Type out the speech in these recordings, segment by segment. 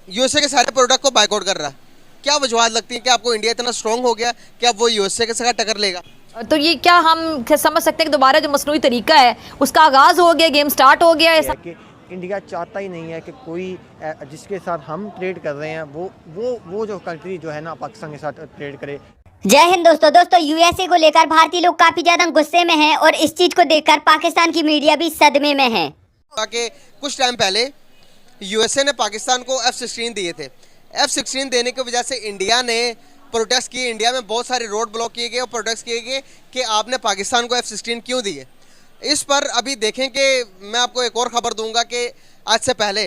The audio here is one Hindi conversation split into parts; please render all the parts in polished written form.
यूएसए के सारे प्रोडक्ट को बायकॉट कर रहा है। क्या वजूहत लगती है कि आपको इंडिया इतना स्ट्रांग हो गया कि अब वो यूएसए के साथ टक्कर लेगा? तो ये क्या हम समझ सकते हैं कि दोबारा जो मसनूई तरीका है उसका आगाज हो गया, गेम स्टार्ट हो गया है? कि इंडिया चाहता ही नहीं है कि कोई जिसके साथ हम ट्रेड कर रहे हैं वो जो कंट्री जो है ना पाकिस्तान के साथ ट्रेड करे। जय हिंद दोस्तों यूएसए को लेकर भारतीय लोग काफी ज्यादा गुस्से में हैं और इस चीज को देखकर पाकिस्तान की मीडिया भी सदमे में है। कुछ टाइम पहले यूएसए ने पाकिस्तान को F-16 दिए थे। F-16 देने की वजह से इंडिया ने प्रोटेस्ट किए, इंडिया में बहुत सारे रोड ब्लॉक किए गए और प्रोटेस्ट किए गए कि आपने पाकिस्तान को F-16 क्यों दिए। इस पर अभी देखें कि मैं आपको एक और ख़बर दूंगा कि आज से पहले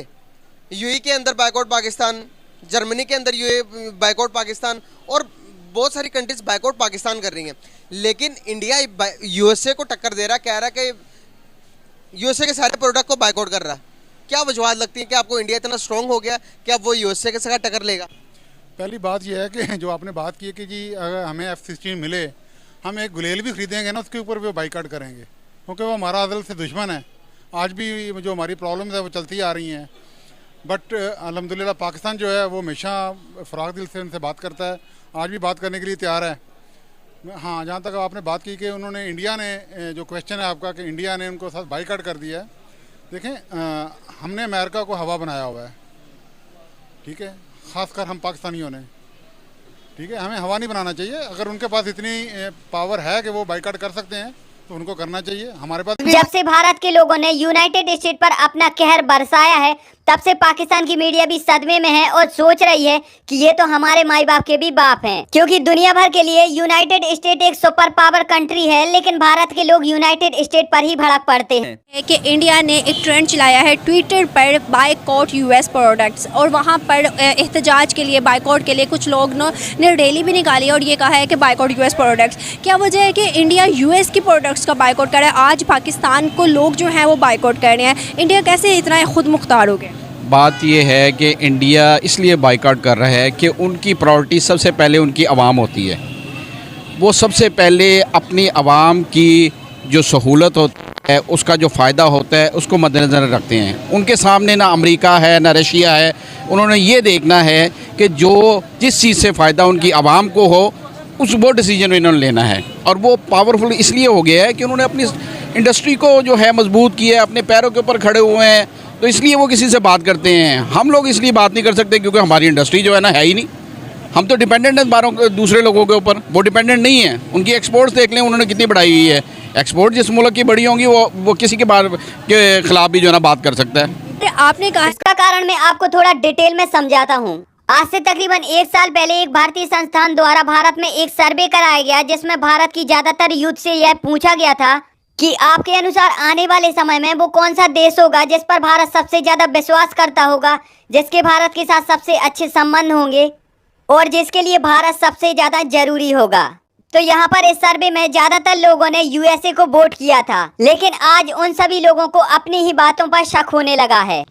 यूएई के अंदर बायकॉट पाकिस्तान, जर्मनी के अंदर यूएई बायकॉट पाकिस्तान और बहुत सारी कंट्रीज बायकॉट पाकिस्तान कर रही हैं, लेकिन इंडिया यूएसए को टक्कर दे रहा, कह रहा है कि यूएसए के सारे प्रोडक्ट को बायकॉट कर रहा। क्या वजूहत लगती है कि आपको इंडिया इतना स्ट्रांग हो गया कि अब वो यूएसए के साथ टक्कर लेगा? पहली बात यह है कि जो आपने बात की है कि जी अगर हमें F-16 मिले, हम एक गुलेल भी खरीदेंगे ना उसके ऊपर भी बाइकाट करेंगे, क्योंकि वो हमारा अज़ल से दुश्मन है। आज भी जो हमारी प्रॉब्लम्स है वो चलती आ रही हैं, बट अल्हम्दुलिल्लाह पाकिस्तान जो है वो हमेशा फ़राग दिल से उनसे बात करता है, आज भी बात करने के लिए तैयार है। हाँ, जहाँ तक आपने बात की कि उन्होंने इंडिया ने, जो क्वेश्चन है आपका कि इंडिया ने उनको साथ बाइकाट कर दिया है, देखें हमने अमेरिका को हवा बनाया हुआ है, ठीक है, ख़ासकर हम पाकिस्तानियों ने, ठीक है, हमें हवा नहीं बनाना चाहिए। अगर उनके पास इतनी पावर है कि वो बाइकाट कर सकते हैं तो उनको करना चाहिए। हमारे पास जब से भारत के लोगों ने यूनाइटेड स्टेट पर अपना कहर बरसाया है तब से पाकिस्तान की मीडिया भी सदमे में है और सोच रही है कि ये तो हमारे माई बाप के भी बाप हैं, क्योंकि दुनिया भर के लिए यूनाइटेड स्टेट एक सुपर पावर कंट्री है, लेकिन भारत के लोग यूनाइटेड स्टेट पर ही भड़क पड़ते हैं। कि इंडिया ने एक ट्रेंड चलाया है ट्विटर पर बायकॉट यूएस प्रोडक्ट्स, और वहाँ पर एहतजाज के लिए, बायकॉट के लिए कुछ लोग ने रैली भी निकाली और ये कहा है कि बायकॉट यूएस प्रोडक्ट्स। क्या वजह है कि इंडिया यूएस की प्रोडक्ट्स का बायकॉट कर रहा है? आज पाकिस्तान को लोग जो हैं वो बायकॉट कर रहे हैं, इंडिया कैसे इतना खुद मुख्तार हो गया? बात यह है कि इंडिया इसलिए बाइकाट कर रहा है कि उनकी प्रायोरिटी सबसे पहले उनकी आवाम होती है। वो सबसे पहले अपनी आवाम की जो सहूलत होती है, उसका जो फ़ायदा होता है, उसको मद्देनज़र रखते हैं। उनके सामने ना अमेरिका है ना रशिया है, उन्होंने ये देखना है कि जिस चीज़ से फ़ायदा उनकी आवाम को हो वो डिसीजन इन्होंने लेना है। और वो पावरफुल इसलिए हो गया है कि उन्होंने अपनी इंडस्ट्री को जो है मजबूत किया है, अपने पैरों के ऊपर खड़े हुए हैं, तो इसलिए वो किसी से बात करते हैं। हम लोग इसलिए बात नहीं कर सकते क्योंकि हमारी इंडस्ट्री जो है ना है ही नहीं, हम तो डिपेंडेंट हैं दूसरे लोगों के ऊपर, वो डिपेंडेंट नहीं है। उनकी एक्सपोर्ट्स देख लें उन्होंने कितनी बढ़ाई हुई है। एक्सपोर्ट जिस मुल्क की बड़ी होंगी वो किसी के खिलाफ भी जो है ना बात कर सकता है। आपने कहा इसका कारण मैं आपको थोड़ा डिटेल में समझाता हूँ। आज से तकरीबन 1 साल पहले एक भारतीय संस्थान द्वारा भारत में एक सर्वे कराया गया, जिसमें भारत की ज्यादातर यूथ से यह पूछा गया था कि आपके अनुसार आने वाले समय में वो कौन सा देश होगा जिस पर भारत सबसे ज्यादा विश्वास करता होगा, जिसके भारत के साथ सबसे अच्छे संबंध होंगे और जिसके लिए भारत सबसे ज्यादा जरूरी होगा। तो यहाँ पर इस सर्वे में ज्यादातर लोगों ने यूएसए को वोट किया था, लेकिन आज उन सभी लोगों को अपनी ही बातों पर शक होने लगा है,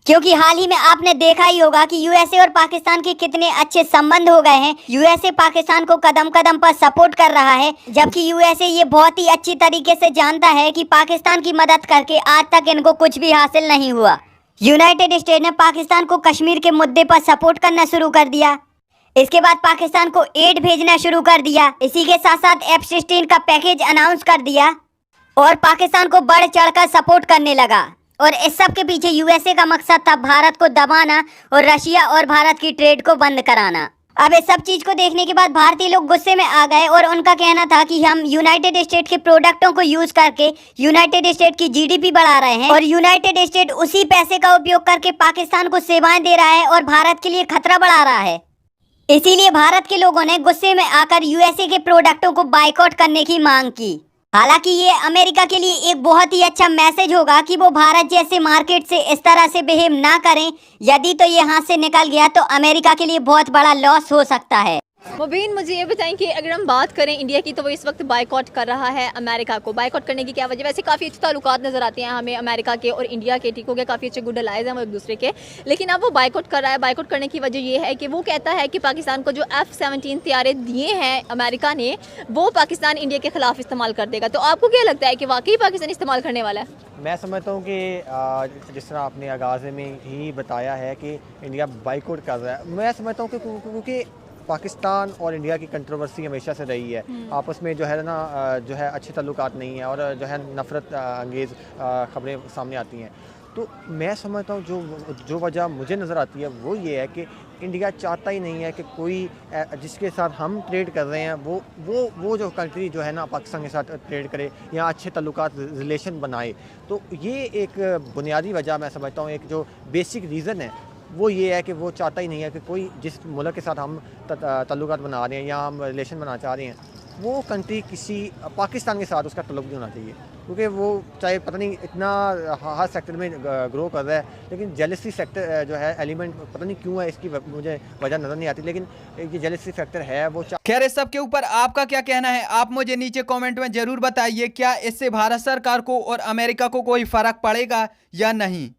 क्योंकि हाल ही में आपने देखा ही होगा कि यूएसए और पाकिस्तान के कितने अच्छे संबंध हो गए हैं। यूएसए पाकिस्तान को कदम कदम पर सपोर्ट कर रहा है, जबकि यूएसए ये बहुत ही अच्छी तरीके से जानता है कि पाकिस्तान की मदद करके आज तक इनको कुछ भी हासिल नहीं हुआ। यूनाइटेड स्टेट ने पाकिस्तान को कश्मीर के मुद्दे पर सपोर्ट करना शुरू कर दिया, इसके बाद पाकिस्तान को एड भेजना शुरू कर दिया, इसी के साथ साथ F-16 का पैकेज अनाउंस कर दिया और पाकिस्तान को बढ़ चढ़कर सपोर्ट करने लगा। और इस सब के पीछे यूएसए का मकसद था भारत को दबाना और रशिया और भारत की ट्रेड को बंद कराना। अब इस सब चीज को देखने के बाद भारतीय लोग गुस्से में आ गए और उनका कहना था कि हम यूनाइटेड स्टेट के प्रोडक्टों को यूज करके यूनाइटेड स्टेट की जीडीपी बढ़ा रहे हैं और यूनाइटेड स्टेट उसी पैसे का उपयोग करके पाकिस्तान को सेवाएं दे रहा है और भारत के लिए खतरा बढ़ा रहा है। इसीलिए भारत के लोगों ने गुस्से में आकर यूएसए के प्रोडक्टों को बाइकआउट करने की मांग की। हालांकि ये अमेरिका के लिए एक बहुत ही अच्छा मैसेज होगा कि वो भारत जैसे मार्केट से इस तरह से बिहेव ना करें। यदि तो ये हाथ से निकल गया तो अमेरिका के लिए बहुत बड़ा लॉस हो सकता है। मुबीन, मुझे ये बताएं कि अगर हम बात करें इंडिया की, तो वो इस वक्त बायकॉट कर रहा है अमेरिका को। बायकॉट करने की क्या वजह? वैसे काफ़ी अच्छे ताल्लुकात नज़र आते हैं हमें अमेरिका के और इंडिया के, ठीक हो गया, काफ़ी अच्छे गुड अलाइज हैं वो एक दूसरे के, लेकिन अब वो बायकॉट कर रहा है। बायकॉट करने की वजह ये है कि वो कहता है कि पाकिस्तान को जो F-17 तैयारे दिए हैं अमेरिका ने, वो पाकिस्तान इंडिया के ख़िलाफ़ इस्तेमाल कर देगा। तो आपको क्या लगता है कि वाकई पाकिस्तान इस्तेमाल करने वाला है? मैं समझता हूँ कि जिस तरह आपने आगाज़ में ही बताया है कि इंडिया बाइकआउट कर रहा है, मैं समझता हूँ कि क्योंकि पाकिस्तान और इंडिया की कंट्रोवर्सी हमेशा से रही है। आपस में जो है ना जो है अच्छे ताल्लुकात नहीं है और जो है नफ़रत अंगेज़ ख़बरें सामने आती हैं। तो मैं समझता हूँ जो वजह मुझे नज़र आती है वो ये है कि इंडिया चाहता ही नहीं है कि कोई जिसके साथ हम ट्रेड कर रहे हैं वो जो कंट्री जो है ना पाकिस्तान के साथ ट्रेड करे या अच्छे ताल्लुकात रिलेशन बनाए। तो ये एक बुनियादी वजह मैं समझता हूँ, एक जो बेसिक रीज़न है वो ये है कि वो चाहता ही नहीं है कि कोई जिस मुल्क के साथ हम ताल्लुकात बना रहे हैं या हम रिलेशन बनाना चाह रहे हैं, वो कंट्री किसी पाकिस्तान के साथ उसका ताल्लुक नहीं होना चाहिए। क्योंकि वो चाहे पता नहीं इतना हर सेक्टर में ग्रो कर रहा है, लेकिन जेलसी सेक्टर जो है एलिमेंट पता नहीं क्यों है, इसकी मुझे वजह नज़र नहीं आती, लेकिन ये जेलसी फैक्टर है वो। खैर, इस सब के ऊपर आपका क्या कहना है, आप मुझे नीचे कमेंट में ज़रूर बताइए। क्या इससे भारत सरकार को और अमेरिका को कोई फ़र्क पड़ेगा या नहीं?